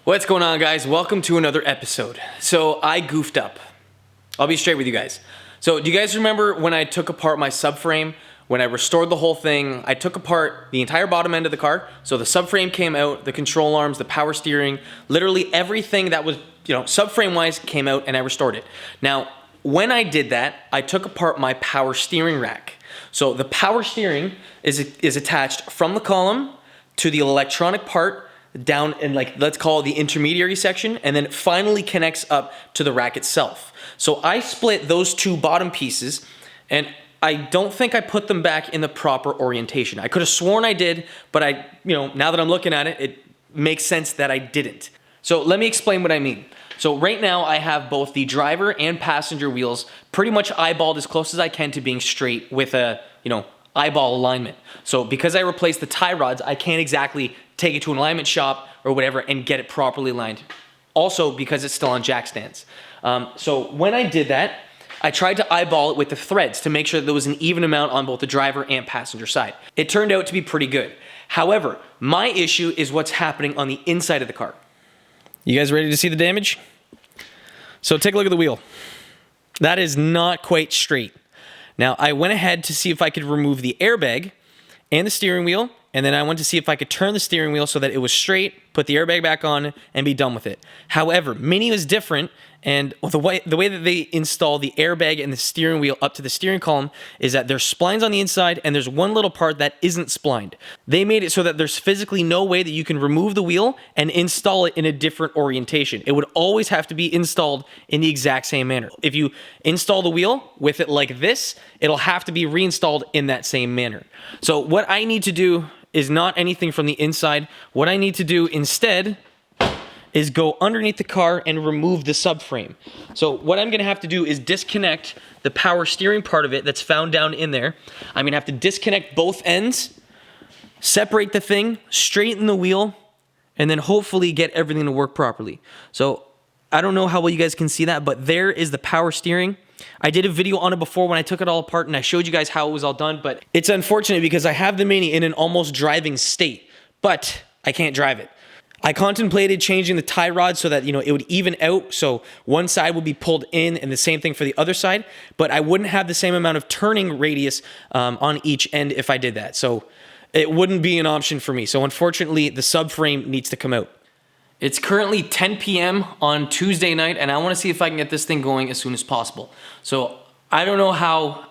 What's going on, guys? Welcome to another episode. So I goofed up. I'll be straight with you guys. So do you guys remember when I took apart my subframe? When I restored the whole thing, I took apart the entire bottom end of the car. So the subframe came out, the control arms, the power steering, literally everything that was, subframe wise came out, and I restored it. Now, when I did that, I took apart my power steering rack. So the power steering is attached from the column to the electronic part down in, let's call it the intermediary section, and then it finally connects up to the rack itself. So I split those two bottom pieces, and I don't think I put them back in the proper orientation. I could have sworn I did, but now that I'm looking at it, it makes sense that I didn't. So let me explain what I mean. So right now I have both the driver and passenger wheels pretty much eyeballed as close as I can to being straight with a, eyeball alignment. So because I replaced the tie rods, I can't exactly take it to an alignment shop or whatever and get it properly aligned. Also because it's still on jack stands. So when I did that, I tried to eyeball it with the threads to make sure that there was an even amount on both the driver and passenger side. It turned out to be pretty good. However, my issue is what's happening on the inside of the car. You guys ready to see the damage? So take a look at the wheel. That is not quite straight. Now, I went ahead to see if I could remove the airbag and the steering wheel, and then I went to see if I could turn the steering wheel so that it was straight, put the airbag back on, and be done with it. However, Mini was different, and the way that they install the airbag and the steering wheel up to the steering column is that there's splines on the inside, and there's one little part that isn't splined. They made it so that there's physically no way that you can remove the wheel and install it in a different orientation. It would always have to be installed in the exact same manner. If you install the wheel with it like this, it'll have to be reinstalled in that same manner. So what I need to do is not anything from the inside. What I need to do instead is go underneath the car and remove the subframe. So what I'm gonna have to do is disconnect the power steering part of it that's found down in there. I'm gonna have to disconnect both ends, separate the thing, straighten the wheel, and then hopefully get everything to work properly. So I don't know how well you guys can see that, but there is the power steering. I did a video on it before when I took it all apart and I showed you guys how it was all done, but it's unfortunate because I have the Mini in an almost driving state, but I can't drive it. I contemplated changing the tie rod so that, it would even out, so one side would be pulled in and the same thing for the other side, but I wouldn't have the same amount of turning radius on each end if I did that. So it wouldn't be an option for me. So unfortunately, the subframe needs to come out. It's currently 10 p.m. on Tuesday night, and I want to see if I can get this thing going as soon as possible. So I don't know how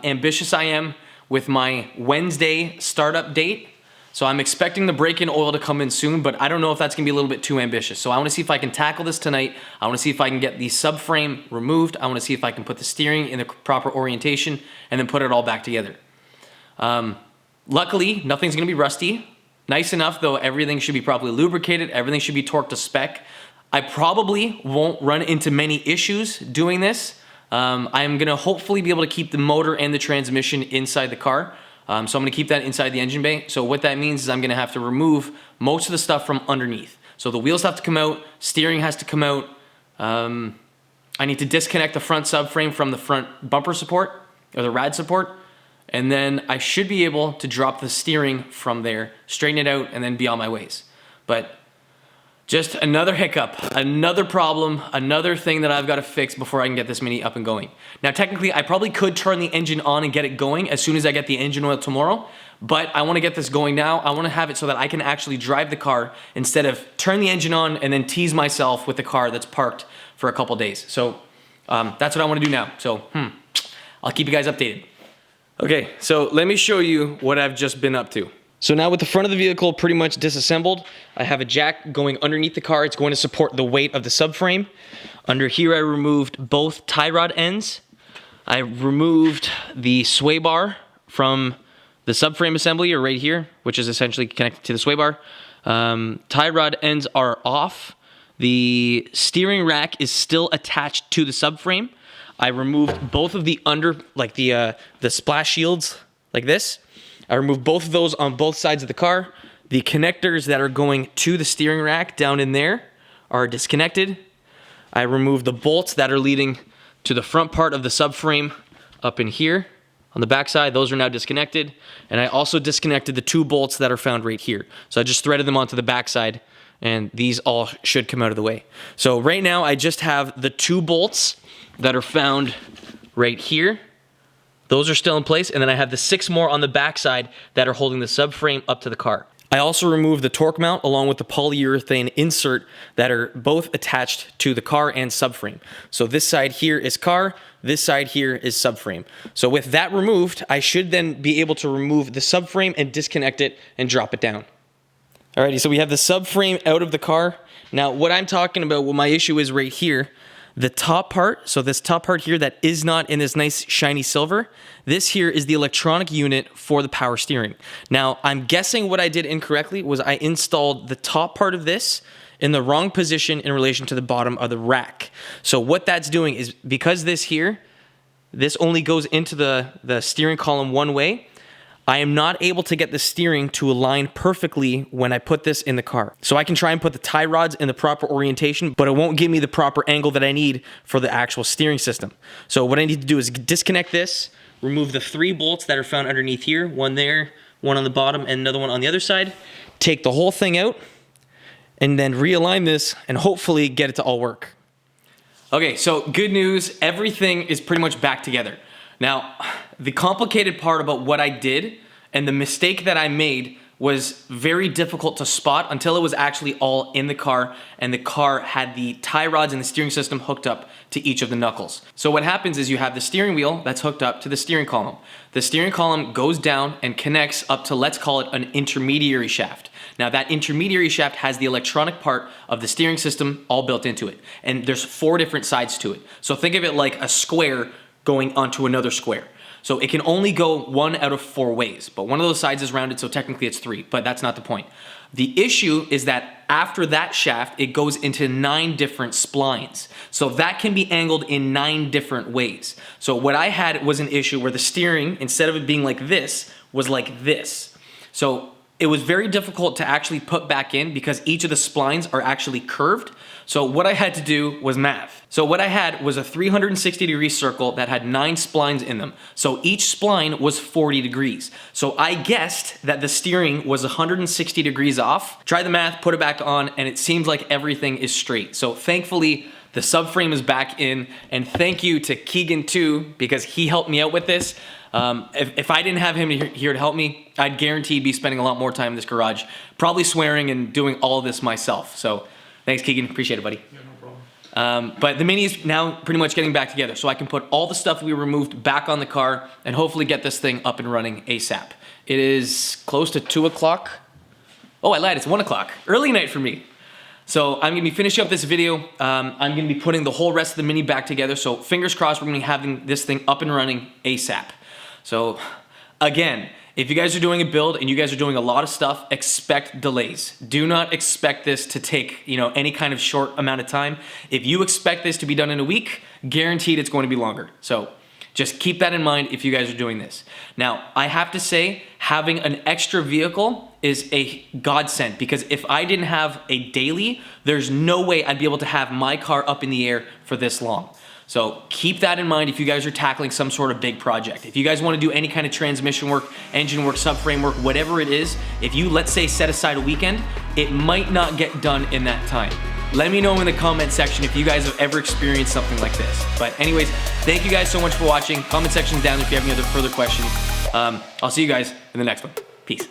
ambitious I am with my Wednesday startup date. So I'm expecting the break-in oil to come in soon, but I don't know if that's gonna be a little bit too ambitious. So I wanna see if I can tackle this tonight. I wanna see if I can get the subframe removed. I wanna see if I can put the steering in the proper orientation and then put it all back together. Luckily, nothing's gonna be rusty. Nice enough though, everything should be properly lubricated. Everything should be torqued to spec. I probably won't run into many issues doing this. I'm gonna hopefully be able to keep the motor and the transmission inside the car. So I'm gonna keep that inside the engine bay. So what that means is I'm gonna have to remove most of the stuff from underneath. So the wheels have to come out, steering has to come out. I need to disconnect the front subframe from the front bumper support, or the rad support. And then I should be able to drop the steering from there, straighten it out, and then be on my ways. But just another hiccup, another problem, another thing that I've got to fix before I can get this Mini up and going. Now, technically, I probably could turn the engine on and get it going as soon as I get the engine oil tomorrow, but I want to get this going now. I want to have it so that I can actually drive the car instead of turn the engine on and then tease myself with the car that's parked for a couple days. So that's what I want to do now. So I'll keep you guys updated. Okay, so let me show you what I've just been up to. So now with the front of the vehicle pretty much disassembled, I have a jack going underneath the car. It's going to support the weight of the subframe. Under here, I removed both tie rod ends. I removed the sway bar from the subframe assembly, or right here, which is essentially connected to the sway bar. Tie rod ends are off. The steering rack is still attached to the subframe. I removed both of the the splash shields like this. I removed both of those on both sides of the car. The connectors that are going to the steering rack down in there are disconnected. I removed the bolts that are leading to the front part of the subframe up in here on the back side. Those are now disconnected. And I also disconnected the two bolts that are found right here. So I just threaded them onto the back side and these all should come out of the way. So right now I just have the 2 bolts that are found right here. Those are still in place, and then I have the 6 more on the backside that are holding the subframe up to the car. I also removed the torque mount along with the polyurethane insert that are both attached to the car and subframe. So this side here is car, this side here is subframe. So with that removed, I should then be able to remove the subframe and disconnect it and drop it down. Alrighty, so we have the subframe out of the car. Now what I'm talking about, what my issue is right here, the top part, so this top part here that is not in this nice shiny silver, this here is the electronic unit for the power steering. Now, I'm guessing what I did incorrectly was I installed the top part of this in the wrong position in relation to the bottom of the rack. So what that's doing is, because this here, this only goes into the steering column one way, I am not able to get the steering to align perfectly when I put this in the car. So I can try and put the tie rods in the proper orientation, but it won't give me the proper angle that I need for the actual steering system. So what I need to do is disconnect this, remove the 3 bolts that are found underneath here, one there, one on the bottom, and another one on the other side. Take the whole thing out, and then realign this, and hopefully get it to all work. Okay, so good news, everything is pretty much back together. Now, the complicated part about what I did and the mistake that I made was very difficult to spot until it was actually all in the car and the car had the tie rods and the steering system hooked up to each of the knuckles. So what happens is you have the steering wheel that's hooked up to the steering column. The steering column goes down and connects up to, let's call it, an intermediary shaft. Now that intermediary shaft has the electronic part of the steering system all built into it. And there's 4 different sides to it. So think of it like a square going onto another square. So it can only go 1 out of 4 ways, but one of those sides is rounded, so technically it's 3, but that's not the point. The issue is that after that shaft, it goes into 9 different splines. So that can be angled in 9 different ways. So what I had was an issue where the steering, instead of it being like this, was like this. So it was very difficult to actually put back in because each of the splines are actually curved. So what I had to do was math. So what I had was a 360-degree circle that had 9 splines in them. So each spline was 40 degrees. So I guessed that the steering was 160 degrees off. Try the math, put it back on, and it seems like everything is straight. So thankfully, the subframe is back in, and thank you to Keegan too, because he helped me out with this. If I didn't have him here to help me, I'd guaranteed be spending a lot more time in this garage, probably swearing and doing all of this myself. So thanks, Keegan. Appreciate it, buddy. Yeah, no problem. But the Mini is now pretty much getting back together, so I can put all the stuff we removed back on the car and hopefully get this thing up and running ASAP. It is close to 2 o'clock. Oh, I lied. It's 1 o'clock. Early night for me. So I'm going to be finishing up this video. I'm going to be putting the whole rest of the Mini back together. So fingers crossed we're going to be having this thing up and running ASAP. So again, if you guys are doing a build and you guys are doing a lot of stuff, expect delays. Do not expect this to take, any kind of short amount of time. If you expect this to be done in a week, guaranteed it's going to be longer. So just keep that in mind if you guys are doing this. Now, I have to say, having an extra vehicle is a godsend, because if I didn't have a daily, there's no way I'd be able to have my car up in the air for this long. So keep that in mind if you guys are tackling some sort of big project. If you guys want to do any kind of transmission work, engine work, subframe work, whatever it is, if you, let's say, set aside a weekend, it might not get done in that time. Let me know in the comment section if you guys have ever experienced something like this. But anyways, thank you guys so much for watching. Comment section down if you have any other further questions. I'll see you guys in the next one. Peace.